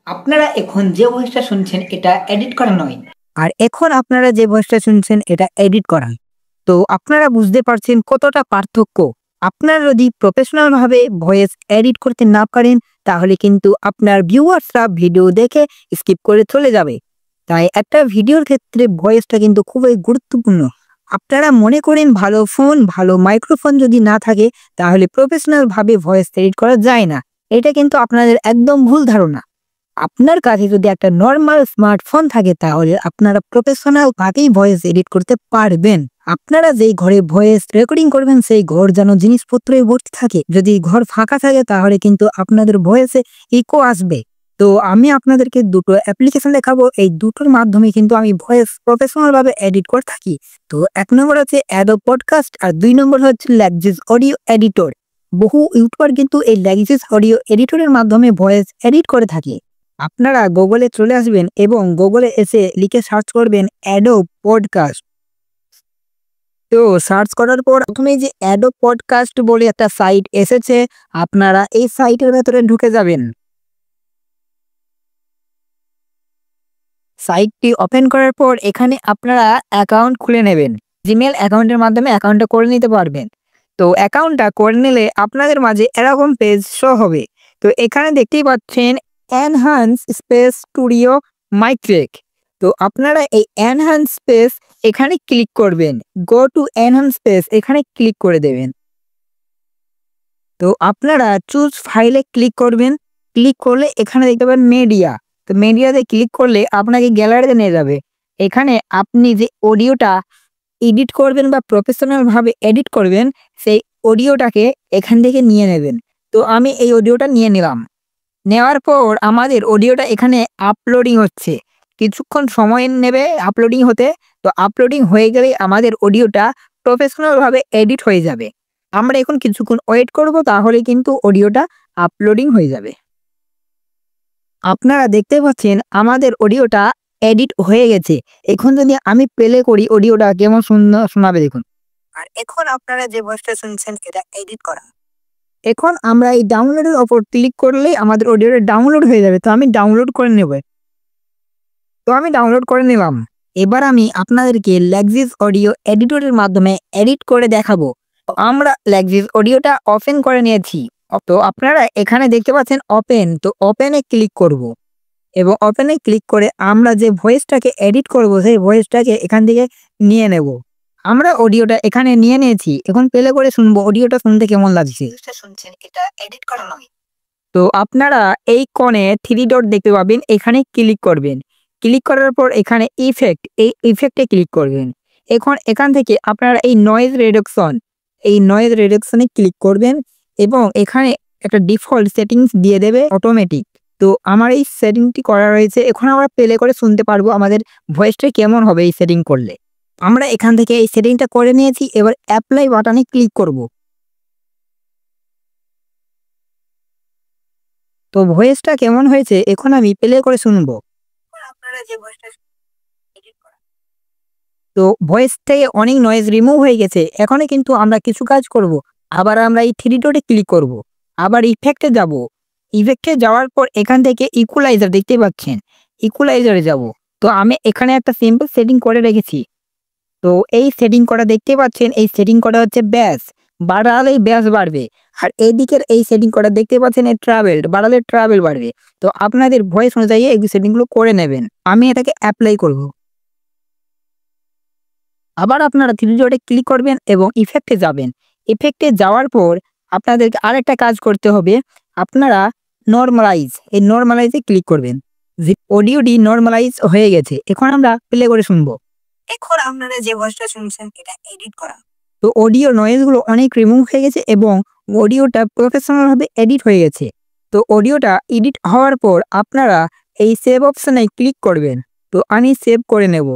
আপনারা এখন যে ভয়েসটা শুনছেন এটা এডিট করা নয়। আর এখন আপনারা যে ভয়েসটা শুনছেন এটা এডিট করা। তো আপনারা বুঝতে পারছেন কতটা পার্থক্য। আপনারা যদি প্রফেশনাল ভাবে ভয়েস এডিট করতে না পারেন তাহলে কিন্তু আপনার ভিউয়ার্সরা ভিডিও দেখে স্কিপ করে চলে যাবে। তাই একটা ভিডিওর ক্ষেত্রে ভয়েসটা কিন্তু খুবই গুরুত্বপূর্ণ। আপনারা মনে করেন ভালো ফোন, ভালো মাইক্রোফোন যদি না থাকে তাহলে প্রফেশনাল ভাবে ভয়েস এডিট করা যায় না। এটা কিন্তু আপনাদের একদম ভুল ধারণা। আপনার কাছে যদি একটা নর্মাল স্মার্টফোন থাকে তাহলে আপনারা প্রফেশনাল ভাবেই ভয়েস এডিট করতে পারবেন। আপনারা যেই ঘরে ভয়েস রেকর্ডিং করবেন সেই ঘর যেন জিনিসপত্রে ভর্তি থাকে। যদি ঘর ফাঁকা থাকে তাহলে কিন্তু আপনাদের ভয়েসে ইকো আসবে। তো আমি আপনাদেরকে দুটো অ্যাপ্লিকেশন দেখাবো, এই দুটোর মাধ্যমে কিন্তু আমি ভয়েস প্রফেশনাল ভাবে এডিট করে থাকি। তো এক নম্বর হচ্ছে অ্যাডোব পডকাস্ট আর দুই নম্বর হচ্ছে ল্যাগজিস অডিও এডিটর। বহু ইউটিউবার কিন্তু এই ল্যাগজিস অডিও এডিটরের মাধ্যমে ভয়েস এডিট করে থাকে। আপনারা গুগলে চলে আসবেন এবং গুগলে এসে লিখে সার্চ করবেন অ্যাডোব পডকাস্ট। তো সার্চ করার পর প্রথমেই যে অ্যাডোব পডকাস্ট বলে একটা সাইট এসেছে, আপনারা এই সাইটের ভেতরে ঢুকে যাবেন। সাইটটি ওপেন করার পর এখানে আপনারা অ্যাকাউন্ট খুলে নেবেন। জিমেল অ্যাকাউন্টের মাধ্যমে অ্যাকাউন্টটা করে নিতে পারবেন। তো অ্যাকাউন্টটা করে নিলে আপনাদের মাঝে এরকম পেজ শো হবে। তো এখানে দেখতেই পাচ্ছেন এনহান্স স্পেস স্টুডিও মাইক্রেক। তো আপনারা এই এনহান্স স্পেস এখানে ক্লিক করবেন। গো টু এনহান্স স্পেস এখানে ক্লিক করে দেবেন। তো আপনারা চুজ ফাইলে ক্লিক করবেন। ক্লিক করলে এখানে দেখতে পাবেন মিডিয়া। তো মিডিয়াতে ক্লিক করলে আপনাকে গ্যালারিতে নিয়ে যাবে। এখানে আপনি যে অডিওটা এডিট করবেন বা প্রফেশনাল ভাবে এডিট করবেন সেই অডিওটাকে এখান থেকে নিয়ে নেবেন। তো আমি এই অডিওটা নিয়ে নিলাম। নেওয়ার পর আমাদের অডিওটা এখানে আপলোডিং হচ্ছে। কিছুক্ষণ সময় নেবে আপলোডিং হতে। তো আপলোডিং হয়ে গেলে আমাদের অডিওটা প্রফেশনাল ভাবে এডিট হয়ে যাবে। আমরা এখন কিছুক্ষণ ওয়েট করব, তাহলে কিন্তু অডিওটা আপলোডিং হয়ে যাবে। আপনারা দেখতে পাচ্ছেন আমাদের অডিওটা এডিট হয়ে গেছে। এখন যদি আমি প্লে করি অডিওটা কেমন শোনাবে দেখুন। আর এখন আপনারা যে ভয়েসটা শুনছেন এটা এডিট করা। এখন আমরা এই ডাউনলোডের ওপর ক্লিক করলেই আমাদের অডিওটা ডাউনলোড হয়ে যাবে। তো আমি ডাউনলোড করে নেব। তো আমি ডাউনলোড করে নিলাম। এবার আমি আপনাদেরকে ল্যাগজিস অডিও এডিটরের মাধ্যমে এডিট করে দেখাবো। আমরা ল্যাগজিস অডিওটা ওপেন করে নিয়েছি। তো আপনারা এখানে দেখতে পাচ্ছেন ওপেন। তো ওপেনে ক্লিক করব এবং ওপেনে ক্লিক করে আমরা যে ভয়েসটাকে এডিট করব সেই ভয়েসটাকে এখান থেকে নিয়ে নেব। আমরা অডিওটা এখানে নিয়ে নিয়েছি। এখন প্লে করে শুনবো অডিওটা শুনতে কেমন লাগছে। শুনছেন এটা এডিট করা নয়। তো আপনারা এই কোণে 3 ডট দেখতে পাবেন, এখানে ক্লিক করবেন। ক্লিক করার পর এখানে ইফেক্ট, এই ইফেক্টে ক্লিক করবেন। এখন এখান থেকে আপনারা এই নয়েজ রিডাকশনে ক্লিক করবেন এবং এখানে একটা ডিফল্ট সেটিংস দিয়ে দেবে অটোমেটিক। তো আমার এই সেটিংটি করা রয়েছে। এখন আমরা প্লে করে শুনতে পারবো আমাদের ভয়েসটা কেমন হবে এই সেটিং করলে। আমরা এখান থেকে এই সেটিংটা করে নিয়েছি। এবার অ্যাপ্লাই বাটনে ক্লিক করব। তো ভয়েসটা কেমন হয়েছে এখন আমি প্লে করে শুনবো। তো ভয়েস থেকে অনেক নয়েজ রিমুভ হয়ে গেছে। এখনই কিন্তু আমরা কিছু কাজ করব। আবার আমরা এই 3 ডটে ক্লিক করব। আবার ইফেক্টে যাব। ইফেক্টে যাওয়ার পর এখান থেকে ইকুয়ালাইজার দেখতে পাচ্ছেন, ইকুয়ালাইজারে যাব। তো আমি এখানে একটা সিম্পল সেটিং করে রেখেছি। তো এই সেটিং করা দেখতে পাচ্ছেন, এই সেটিং করা হচ্ছে ব্যাস। বাড়ালেই ব্যাস বাড়বে। আর এইদিকের এই সেটিং করা দেখতে পাচ্ছেন এই ট্রাভেল, বাড়ালে ট্রাভেল বাড়বে। তো আপনাদের ভয়েস অনুযায়ী এই সেটিংগুলো করে নেবেন। আমি এটাকে অ্যাপ্লাই করব। আবার আপনারা 3 ডটে ক্লিক করবেন এবং ইফেক্টে যাবেন। ইফেক্টে যাওয়ার পর আপনাদেরকে আরেকটা কাজ করতে হবে। আপনারা এই নরমালাইজে ক্লিক করবেন। যে অডিওটি নরমালাইজ হয়ে গেছে। এখন আমরা প্লে করে শুনবো। এখন আপনারা যে ভয়েসটা শুনছেন এটা এডিট করা। তো অডিও নয়েজগুলো অনেক রিমুভ হয়ে গেছে এবং অডিওটা প্রফেশনাল ভাবে এডিট হয়ে গেছে। তো অডিওটা এডিট হওয়ার পর আপনারা এই সেভ অপশনে ক্লিক করবেন। তো আমি সেভ করে নেব।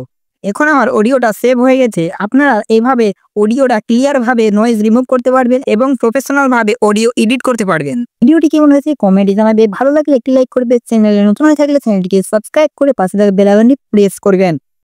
এখন আমার অডিওটা সেভ হয়ে গেছে। আপনারা এইভাবে অডিওটা ক্লিয়ার ভাবে নয়েজ রিমুভ করতে পারবেন এবং প্রফেশনাল ভাবে অডিও এডিট করতে পারবেন। ভিডিওটি কেমন হয়েছে কমেন্টে জানাবে। ভালো লাগলে একটি লাইক করবে। চ্যানেলে নতুন হয়ে থাকলে চ্যানেলটিকে সাবস্ক্রাইব করে পাশে থাকা বেল আইকনটি প্রেস করবেন।